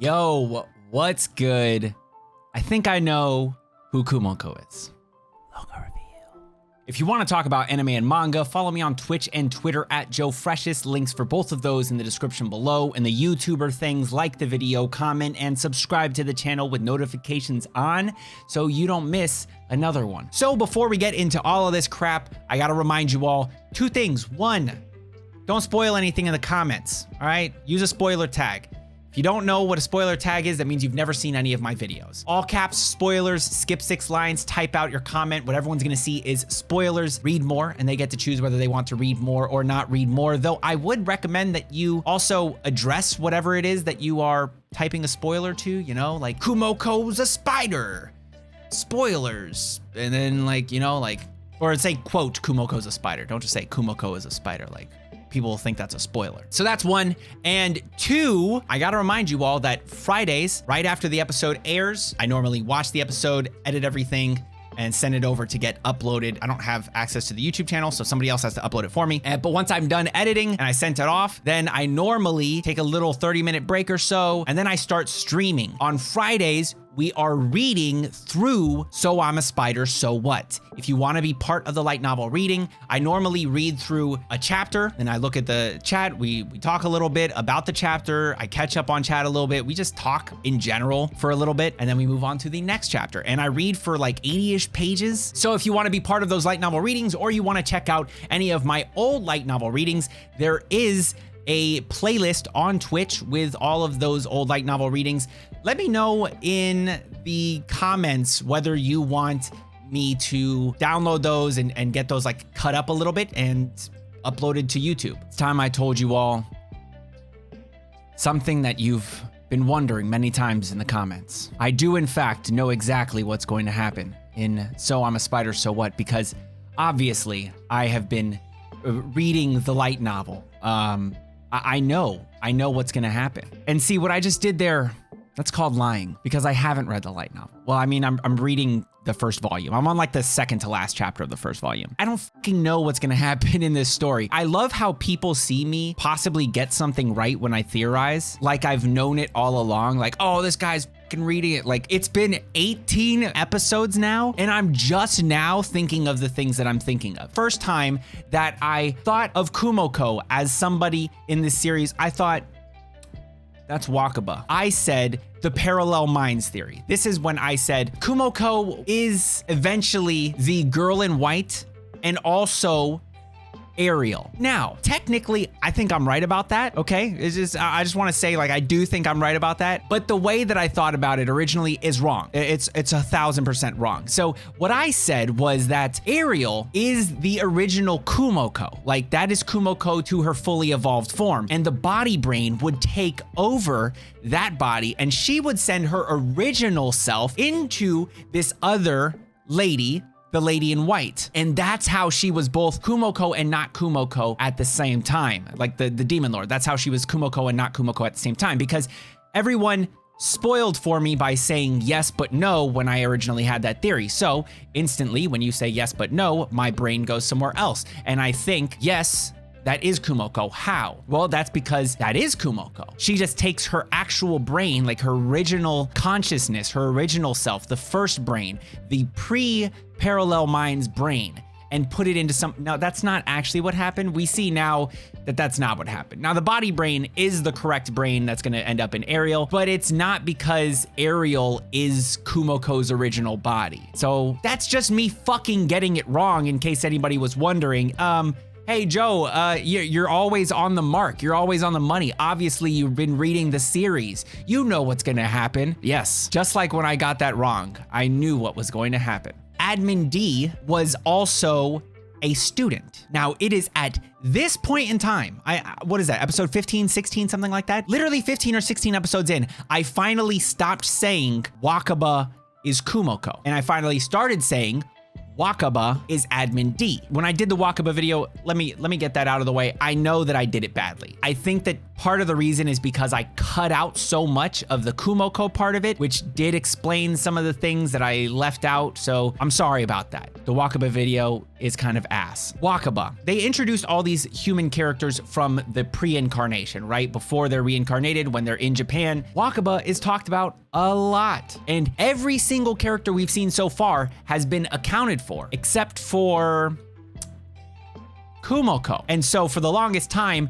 Yo, what's good? I think I know who Kumoko is. Logo reveal. If you want to talk about anime and manga, follow me on Twitch and Twitter at JoeFreshest. Links for both of those in the description below. And the YouTuber things, like the video, comment, and subscribe to the channel with notifications on so you don't miss another one. So before we get into all of this crap, I gotta remind you all two things. One, don't spoil anything in the comments, all right? Use a spoiler tag. If you don't know what a spoiler tag is, that means you've never seen any of my videos. All caps, spoilers, skip 6 lines, type out your comment. What everyone's gonna see is spoilers, read more, and they get to choose whether they want to read more or not read more. Though I would recommend that you also address whatever it is that you are typing a spoiler to, you know, like Kumoko's a spider, spoilers. And then or say quote, Kumoko's a spider. Don't just say Kumoko is a spider, like, people will think that's a spoiler. So that's one. And two, I gotta remind you all that Fridays, right after the episode airs, I normally watch the episode, edit everything, and send it over to get uploaded. I don't have access to the YouTube channel, so somebody else has to upload it for me. But once I'm done editing and I sent it off, then I normally take a little 30-minute break or so, and then I start streaming. On Fridays, we are reading through So I'm a Spider, So What? If you want to be part of the light novel reading, I normally read through a chapter, then I look at the chat, we talk a little bit about the chapter, I catch up on chat a little bit, we just talk in general for a little bit, and then we move on to the next chapter. And I read for like 80-ish pages. So if you want to be part of those light novel readings, or you want to check out any of my old light novel readings, there is a playlist on Twitch with all of those old light novel readings. Let me know in the comments whether you want me to download those and get those like cut up a little bit and uploaded to YouTube. It's time I told you all something that you've been wondering many times in the comments. I do in fact know exactly what's going to happen in So I'm a Spider, So What? Because obviously I have been reading the light novel. I know what's gonna happen. And see, what I just did there, that's called lying, because I haven't read the light novel. Well, I mean, I'm reading the first volume. I'm on like the second to last chapter of the first volume. I don't fucking know what's gonna happen in this story. I love how people see me possibly get something right when I theorize, like I've known it all along, like, oh, this guy's fucking reading it. Like, it's been 18 episodes now, and I'm just now thinking of the things that I'm thinking of. First time that I thought of Kumoko as somebody in this series, I thought, that's Wakaba. I said the parallel minds theory. This is when I said Kumoko is eventually the girl in white and also Ariel. Now, technically, I think I'm right about that, okay? I just want to say, like, I do think I'm right about that, but the way that I thought about it originally is wrong. It's 1000% wrong. So what I said was that Ariel is the original Kumoko. Like, that is Kumoko to her fully evolved form, and the body brain would take over that body, and she would send her original self into this other lady, the lady in white. And that's how she was both Kumoko and not Kumoko at the same time. Like the demon lord, that's how she was Kumoko and not Kumoko at the same time, because everyone spoiled for me by saying yes but no when I originally had that theory. So instantly when you say yes but no, my brain goes somewhere else. And I think, yes, that is Kumoko. How? Well, that's because that is Kumoko. She just takes her actual brain, like her original consciousness, her original self, the first brain, the pre-parallel minds brain, and put it into some. No, that's not actually what happened. We see now that that's not what happened. Now, the body brain is the correct brain that's gonna end up in Ariel, but it's not because Ariel is Kumoko's original body. So that's just me fucking getting it wrong, in case anybody was wondering. Hey, Joe, you're always on the mark. You're always on the money. Obviously, you've been reading the series. You know what's gonna happen. Yes, just like when I got that wrong, I knew what was going to happen. Admin D was also a student. Now, it is at this point in time, what is that, episode 15, 16, something like that? Literally 15 or 16 episodes in, I finally stopped saying Wakaba is Kumoko. And I finally started saying Wakaba is admin D. When I did the Wakaba video, let me get that out of the way. I know that I did it badly. I think that part of the reason is because I cut out so much of the Kumoko part of it, which did explain some of the things that I left out. So I'm sorry about that. The Wakaba video is kind of ass. Wakaba. They introduced all these human characters from the pre-incarnation, right? Before they're reincarnated, when they're in Japan. Wakaba is talked about a lot. And every single character we've seen so far has been accounted for, except for Kumoko. And so for the longest time,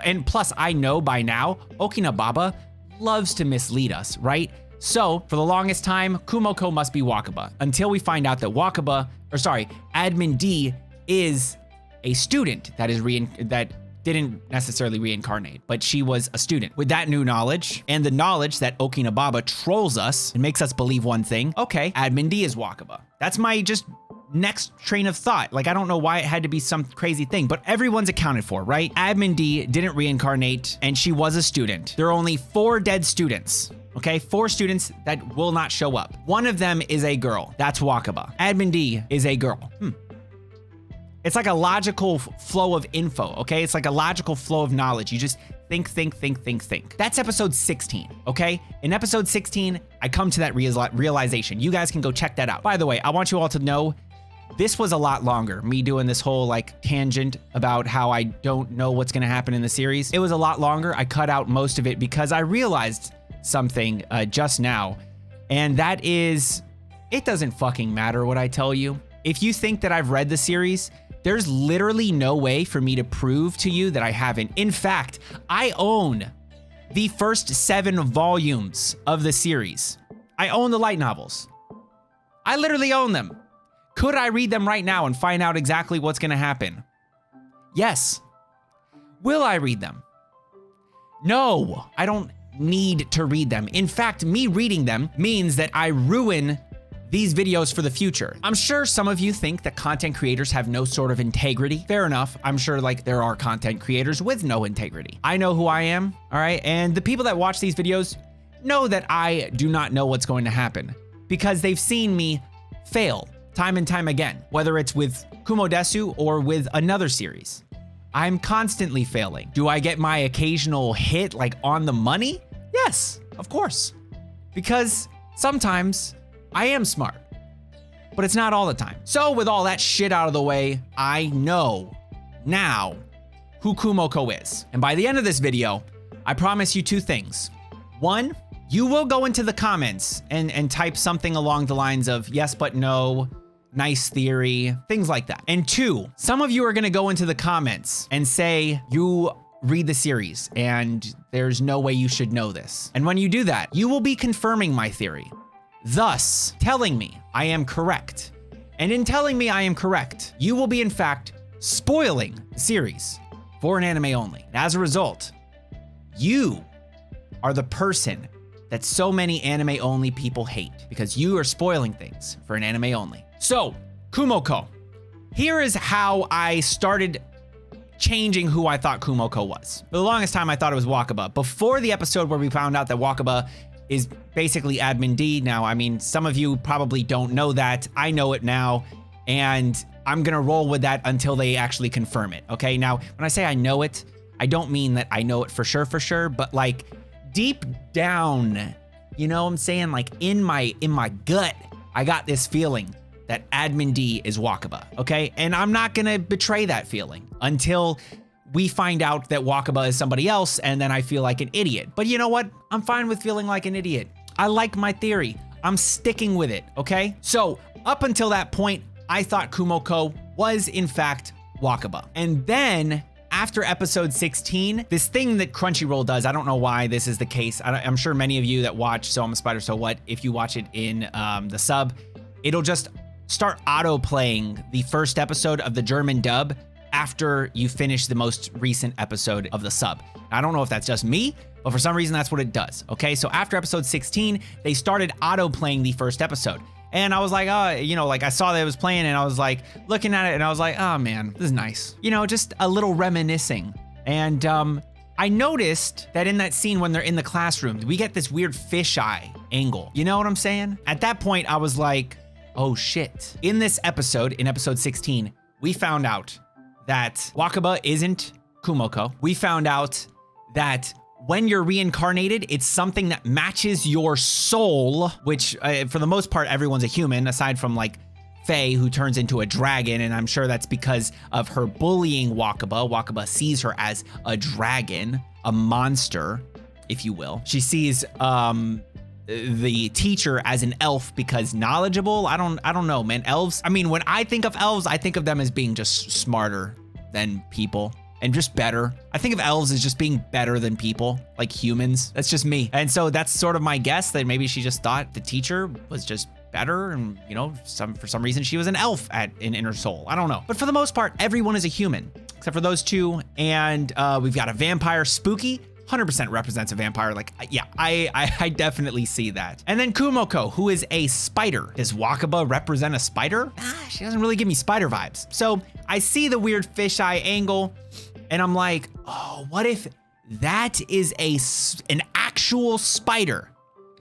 and plus I know by now, Okinababa loves to mislead us, right? So for the longest time, Kumoko must be Wakaba, until we find out that Admin D is a student that didn't necessarily reincarnate, but she was a student. With that new knowledge, and the knowledge that Okinababa trolls us and makes us believe one thing, okay, Admin D is Wakaba. That's my just next train of thought. Like, I don't know why it had to be some crazy thing, but everyone's accounted for, right? Admin D didn't reincarnate, and she was a student. There are only 4 dead students. Okay, 4 students that will not show up. One of them is a girl. That's Wakaba. Admin D is a girl. It's like a logical flow of info, okay? It's like a logical flow of knowledge. You just think. That's episode 16, okay? In episode 16, I come to that realization. You guys can go check that out. By the way, I want you all to know this was a lot longer, me doing this whole like tangent about how I don't know what's gonna happen in the series. It was a lot longer. I cut out most of it because I realized something just now, and that is, it doesn't fucking matter what I tell you. If you think that I've read the series, there's literally no way for me to prove to you that I haven't. In fact, I own the first 7 volumes of the series. I own the light novels. I literally own them. Could I read them right now and find out exactly what's gonna happen? Yes. Will I read them? No, I don't need to read them. In fact, me reading them means that I ruin these videos for the future. I'm sure some of you think that content creators have no sort of integrity. Fair enough. I'm sure like there are content creators with no integrity. I know who I am, all right? And the people that watch these videos know that I do not know what's going to happen because they've seen me fail time and time again, whether it's with Kumo Desu or with another series. I'm constantly failing. Do I get my occasional hit like on the money? Yes, of course. Because sometimes I am smart, but it's not all the time. So with all that shit out of the way, I know now who Kumoko is. And by the end of this video, I promise you 2 things. 1, you will go into the comments and type something along the lines of yes, but no, nice theory, things like that. And 2, some of you are gonna go into the comments and say you read the series and there's no way you should know this. And when you do that, you will be confirming my theory, thus telling me I am correct. And in telling me I am correct, you will be in fact spoiling the series for an anime only. And as a result, you are the person that so many anime only people hate because you are spoiling things for an anime only. So, Kumoko. Here is how I started changing who I thought Kumoko was. For the longest time, I thought it was Wakaba. Before the episode where we found out that Wakaba is basically Admin D. Now, I mean, some of you probably don't know that. I know it now, and I'm gonna roll with that until they actually confirm it, okay? Now, when I say I know it, I don't mean that I know it for sure, but like deep down, you know what I'm saying? Like in my gut, I got this feeling that Admin D is Wakaba, okay? And I'm not gonna betray that feeling until we find out that Wakaba is somebody else, and then I feel like an idiot. But you know what? I'm fine with feeling like an idiot. I like my theory. I'm sticking with it, okay? So up until that point, I thought Kumoko was in fact Wakaba. And then after episode 16, this thing that Crunchyroll does, I don't know why this is the case. I'm sure many of you that watch So I'm a Spider, So What, if you watch it in the sub, it'll just start auto-playing the first episode of the German dub after you finish the most recent episode of the sub. I don't know if that's just me, but for some reason that's what it does, okay? So after episode 16, they started auto-playing the first episode. And I was like, oh, you know, like I saw that it was playing and I was like looking at it and I was like, oh man, this is nice. You know, just a little reminiscing. And I noticed that in that scene when they're in the classroom, we get this weird fisheye angle. You know what I'm saying? At that point, I was like, oh shit. In this episode, in episode 16, we found out that Wakaba isn't Kumoko. We found out that when you're reincarnated, it's something that matches your soul, which for the most part, everyone's a human, aside from like fae who turns into a dragon, and I'm sure that's because of her bullying Wakaba. Wakaba sees her as a dragon, a monster, if you will. She sees the teacher as an elf because knowledgeable. I don't know, man. Elves, I mean, when I think of elves, I think of them as being just smarter than people and just better. I think of elves as just being better than people, like humans. That's just me. And so that's sort of my guess, that maybe she just thought the teacher was just better, and you know, for some reason she was an elf in Inner Soul. I don't know. But for the most part, everyone is a human except for those two. And we've got a vampire. Spooky 100% represents a vampire. Like, yeah, I definitely see that. And then Kumoko, who is a spider. Does Wakaba represent a spider? She doesn't really give me spider vibes. So I see the weird fisheye angle, and I'm like, oh, what if that is an actual spider?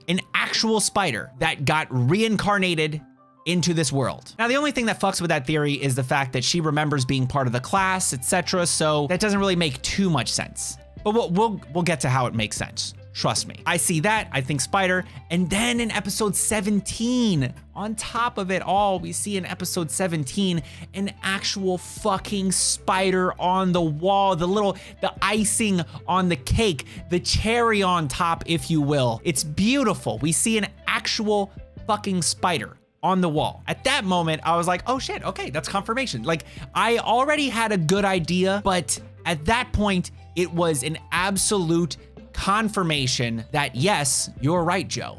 An actual spider that got reincarnated into this world. Now, the only thing that fucks with that theory is the fact that she remembers being part of the class, etc. So that doesn't really make too much sense. But we'll get to how it makes sense. Trust me. I see that, I think spider. And then in episode 17, on top of it all, we see in episode 17, an actual fucking spider on the wall, the icing on the cake, the cherry on top, if you will. It's beautiful. We see an actual fucking spider on the wall. At that moment, I was like, oh shit, okay, that's confirmation. Like, I already had a good idea, but at that point, it was an absolute confirmation that yes, you're right, Joe.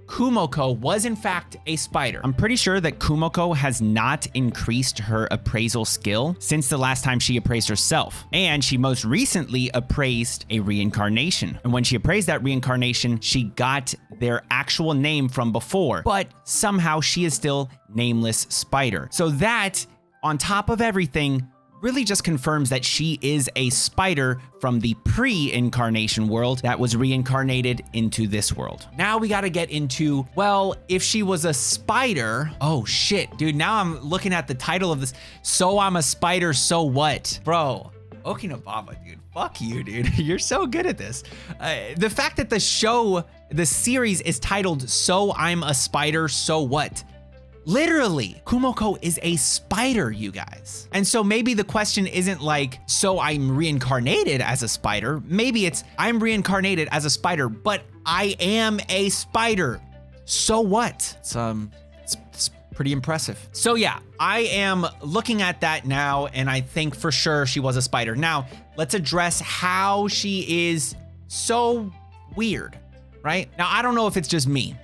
Kumoko was in fact a spider. I'm pretty sure that Kumoko has not increased her appraisal skill since the last time she appraised herself. And she most recently appraised a reincarnation. And when she appraised that reincarnation, she got their actual name from before, but somehow she is still nameless spider. So that, on top of everything, really just confirms that she is a spider from the pre-incarnation world that was reincarnated into this world. Now we gotta get into, well, if she was a spider, oh shit, dude, now I'm looking at the title of this, So I'm a Spider, So What? Bro, Okinababa, dude, fuck you, dude. You're so good at this. The fact that the series is titled So I'm a Spider, So What? Literally, Kumoko is a spider, you guys. And so maybe the question isn't like, so I'm reincarnated as a spider. Maybe it's, I'm reincarnated as a spider, but I am a spider. So what? It's pretty impressive. So yeah, I am looking at that now, and I think for sure she was a spider. Now, let's address how she is so weird, right? Now, I don't know if it's just me,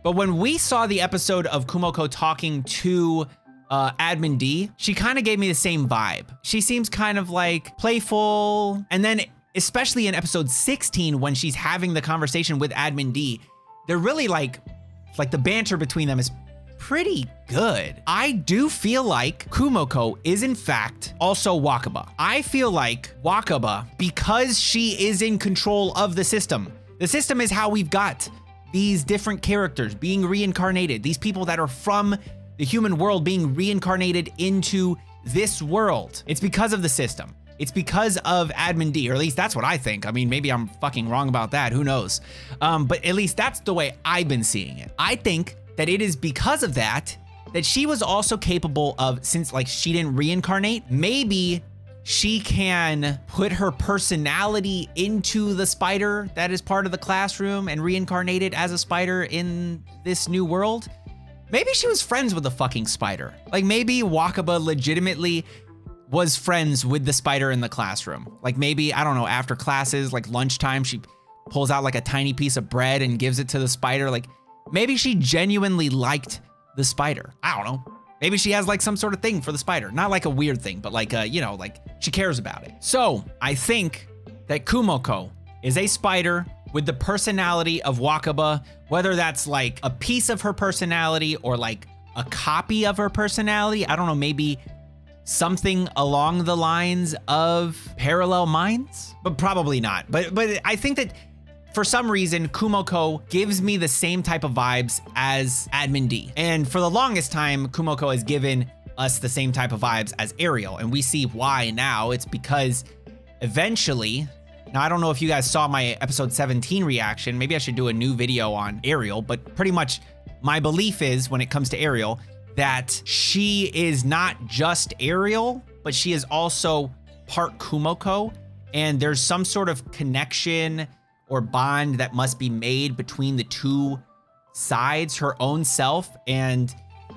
but when we saw the episode of Kumoko talking to Admin D, she kind of gave me the same vibe. She seems kind of like playful. And then especially in episode 16, when she's having the conversation with Admin D, they're really like the banter between them is pretty good. I do feel like Kumoko is in fact also Wakaba. I feel like Wakaba, because she is in control of the system is how we've got these different characters being reincarnated, these people that are from the human world being reincarnated into this world. It's because of the system. It's because of Admin D, or at least that's what I think. I mean, maybe I'm fucking wrong about that, who knows? But at least that's the way I've been seeing it. I think that it is because of that she was also capable of, since like she didn't reincarnate, maybe she can put her personality into the spider that is part of the classroom and reincarnated as a spider in this new world. Maybe she was friends with the fucking spider. Like maybe Wakaba legitimately was friends with the spider in the classroom. Like maybe, I don't know, after classes, like lunchtime, she pulls out like a tiny piece of bread and gives it to the spider. Like maybe she genuinely liked the spider. I don't know. Maybe she has like some sort of thing for the spider. Not like a weird thing, but like, you know, like she cares about it. So I think that Kumoko is a spider with the personality of Wakaba, whether that's like a piece of her personality or like a copy of her personality. I don't know, maybe something along the lines of parallel minds, but probably not. But I think that for some reason, Kumoko gives me the same type of vibes as Admin D. And for the longest time, Kumoko has given us the same type of vibes as Ariel. And we see why now. It's because eventually, now I don't know if you guys saw my episode 17 reaction. Maybe I should do a new video on Ariel, but pretty much my belief is when it comes to Ariel, that she is not just Ariel, but she is also part Kumoko, and there's some sort of connection or bond that must be made between the two sides, her own self and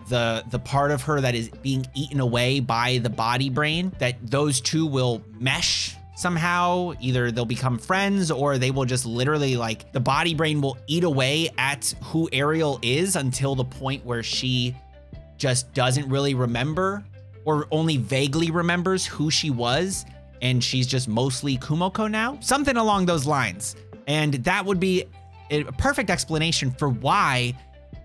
the part of her that is being eaten away by the body brain, that those two will mesh somehow. Either they'll become friends or they will just literally, like, the body brain will eat away at who Ariel is until the point where she just doesn't really remember or only vaguely remembers who she was, and she's just mostly Kumoko now. Something along those lines. And that would be a perfect explanation for why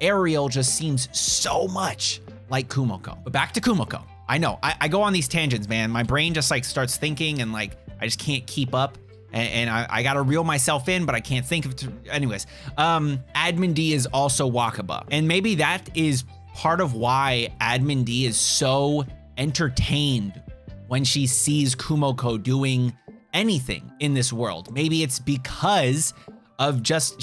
Ariel just seems so much like Kumoko. But back to Kumoko. I know, I go on these tangents, man. My brain just like starts thinking and like, I just can't keep up. And I gotta reel myself in, but I can't think of it. Anyways, Admin D is also Wakaba. And maybe that is part of why Admin D is so entertained when she sees Kumoko doing anything in this world. Maybe it's because of just,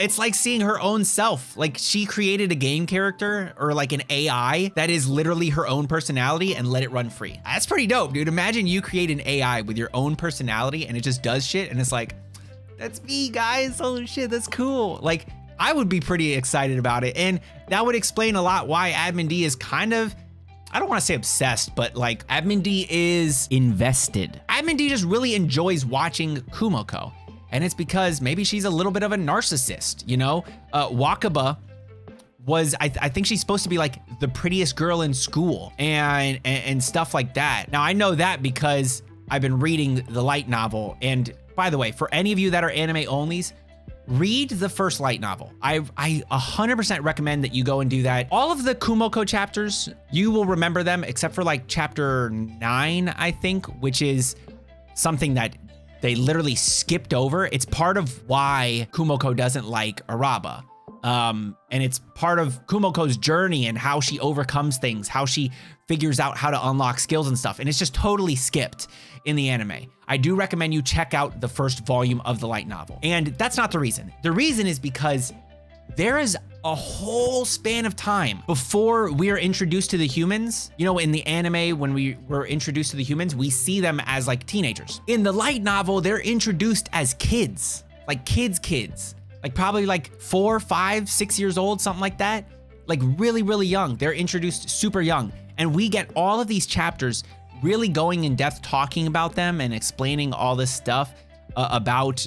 it's like seeing her own self. Like, she created a game character or like an AI that is literally her own personality and let it run free. That's pretty dope, dude. Imagine you create an AI with your own personality and it just does shit and it's like, that's me, guys. Oh shit, that's cool. Like, I would be pretty excited about it. And that would explain a lot why Admin D is kind of, I don't want to say obsessed, but like, Admin D is invested. Admin D just really enjoys watching Kumoko. And it's because maybe she's a little bit of a narcissist, you know? Wakaba was, I think she's supposed to be like the prettiest girl in school and stuff like that. Now, I know that because I've been reading the light novel. And by the way, for any of you that are anime onlys, read the first light novel. I 100% recommend that you go and do that. All of the Kumoko chapters, you will remember them except for like chapter 9, I think, which is something that they literally skipped over. It's part of why Kumoko doesn't like Araba. And it's part of Kumoko's journey and how she overcomes things, how she figures out how to unlock skills and stuff. And it's just totally skipped in the anime. I do recommend you check out the first volume of the light novel. And that's not the reason. The reason is because there is a whole span of time before we are introduced to the humans. You know, in the anime, when we were introduced to the humans, we see them as like teenagers. In the light novel, they're introduced as kids, like kids, like probably like 4, 5, 6 years old, something like that. Like really, really young. They're introduced super young. And we get all of these chapters really going in depth, talking about them and explaining all this stuff about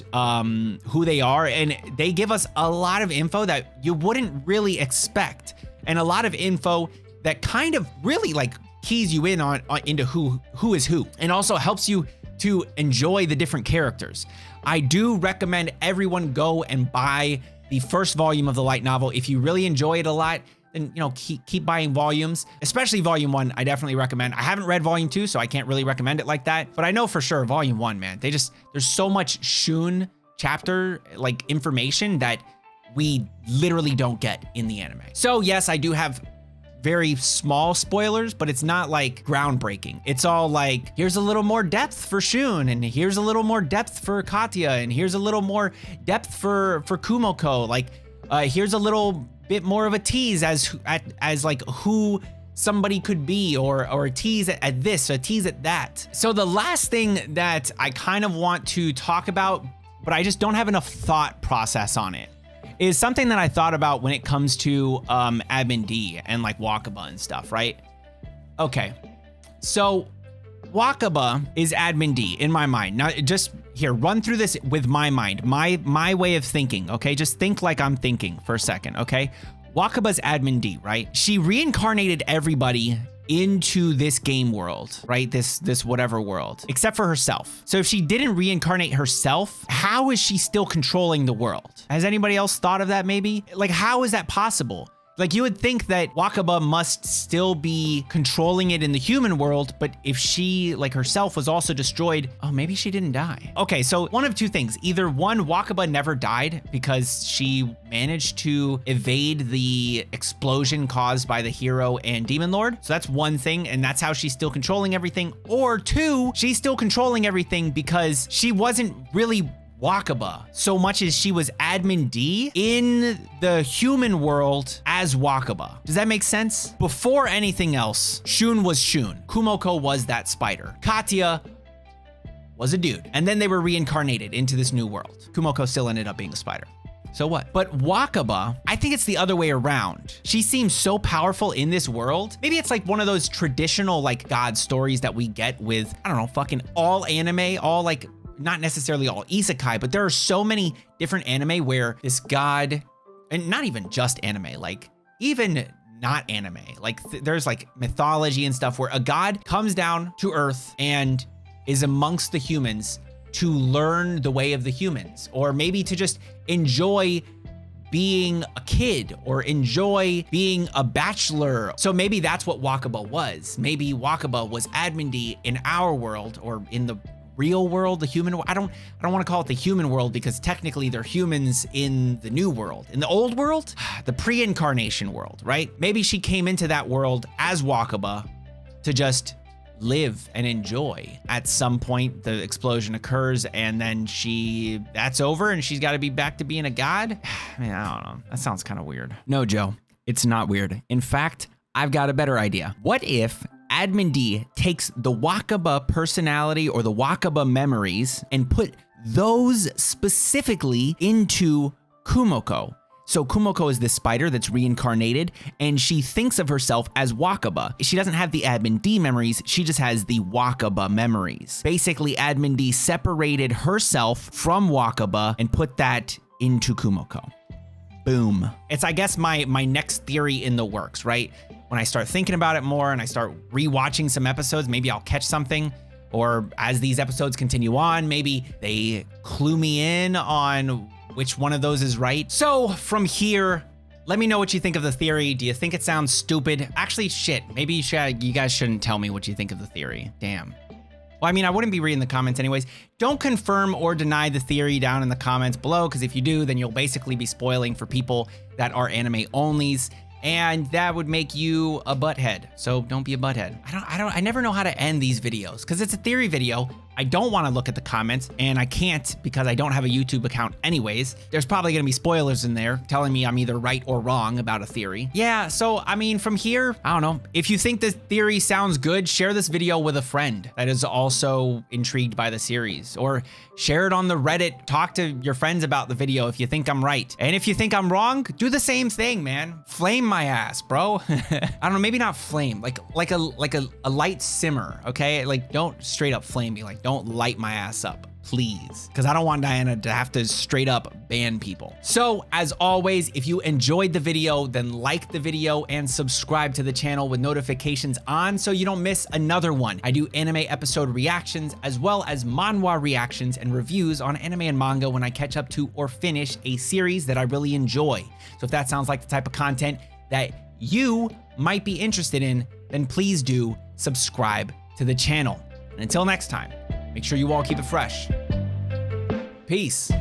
who they are. And they give us a lot of info that you wouldn't really expect. And a lot of info that kind of really like keys you in on into who is who, and also helps you to enjoy the different characters. I do recommend everyone go and buy the first volume of the light novel. If you really enjoy it a lot, then, you know, keep buying volumes, especially volume 1. I definitely recommend. I haven't read volume 2, so I can't really recommend it like that, but I know for sure volume 1, man, there's so much Shun chapter like information that we literally don't get in the anime. So yes, I do have very small spoilers, but it's not like groundbreaking. It's all like, here's a little more depth for Shun, and here's a little more depth for Katya, and here's a little more depth for Kumoko. Like, here's a little bit more of a tease as like who somebody could be, or a tease at this, a tease at that. So the last thing that I kind of want to talk about, but I just don't have enough thought process on it, is something that I thought about when it comes to Admin D and like Wakaba and stuff, right? Okay, so Wakaba is Admin D in my mind. Now, just here, run through this with my mind, my way of thinking, okay? Just think like I'm thinking for a second, okay? Wakaba's Admin D, right? She reincarnated everybody into this game world, right? This whatever world, except for herself. So if she didn't reincarnate herself, how is she still controlling the world? Has anybody else thought of that maybe? Like, how is that possible? Like, you would think that Wakaba must still be controlling it in the human world, but if she, like herself, was also destroyed, oh, maybe she didn't die. Okay, so one of two things. Either one, Wakaba never died because she managed to evade the explosion caused by the hero and Demon Lord. So that's one thing, and that's how she's still controlling everything. Or two, she's still controlling everything because she wasn't really Wakaba so much as she was Admin D in the human world as Wakaba. Does that make sense? Before anything else, Shun was Shun. Kumoko was that spider. Katya was a dude. And then they were reincarnated into this new world. Kumoko still ended up being a spider. So what? But Wakaba, I think it's the other way around. She seems so powerful in this world. Maybe it's like one of those traditional like God stories that we get with, I don't know, fucking all anime, all like, not necessarily all isekai, but there are so many different anime where this god, and not even just anime, like even not anime, like there's like mythology and stuff where a god comes down to earth and is amongst the humans to learn the way of the humans, or maybe to just enjoy being a kid or enjoy being a bachelor. So maybe that's what Wakaba was. Maybe Wakaba was Admin D in our world, or in the real world, the human. I don't want to call it the human world because technically they're humans in the new world. In the old world, the pre-incarnation world, right? Maybe she came into that world as Wakaba to just live and enjoy. At some point, the explosion occurs and then that's over and she's got to be back to being a god. I mean, I don't know. That sounds kind of weird. No, Joe, it's not weird. In fact, I've got a better idea. What if Admin D takes the Wakaba personality or the Wakaba memories and put those specifically into Kumoko? So Kumoko is this spider that's reincarnated, and she thinks of herself as Wakaba. She doesn't have the Admin D memories, she just has the Wakaba memories. Basically, Admin D separated herself from Wakaba and put that into Kumoko. Boom. It's, I guess, my next theory in the works, right? When I start thinking about it more and I start rewatching some episodes, maybe I'll catch something. Or as these episodes continue on, maybe they clue me in on which one of those is right. So from here, let me know what you think of the theory. Do you think it sounds stupid? Actually, shit, maybe you guys shouldn't tell me what you think of the theory. Damn. Well, I mean, I wouldn't be reading the comments anyways. Don't confirm or deny the theory down in the comments below, because if you do, then you'll basically be spoiling for people that are anime onlys, and that would make you a butthead. So don't be a butthead. I never know how to end these videos because it's a theory video. I don't want to look at the comments, and I can't because I don't have a YouTube account anyways. There's probably gonna be spoilers in there telling me I'm either right or wrong about a theory. Yeah, so I mean, from here, I don't know. If you think this theory sounds good, share this video with a friend that is also intrigued by the series, or share it on the Reddit. Talk to your friends about the video if you think I'm right. And if you think I'm wrong, do the same thing, man. Flame my ass, bro. I don't know, maybe not flame, like a light simmer, okay? Like, don't straight up flame me, like don't light my ass up, please, because I don't want Diana to have to straight up ban people. So as always, if you enjoyed the video, then like the video and subscribe to the channel with notifications on so you don't miss another one. I do anime episode reactions as well as manhwa reactions and reviews on anime and manga when I catch up to or finish a series that I really enjoy. So if that sounds like the type of content that you might be interested in, then please do subscribe to the channel. And until next time, make sure you all keep it fresh. Peace.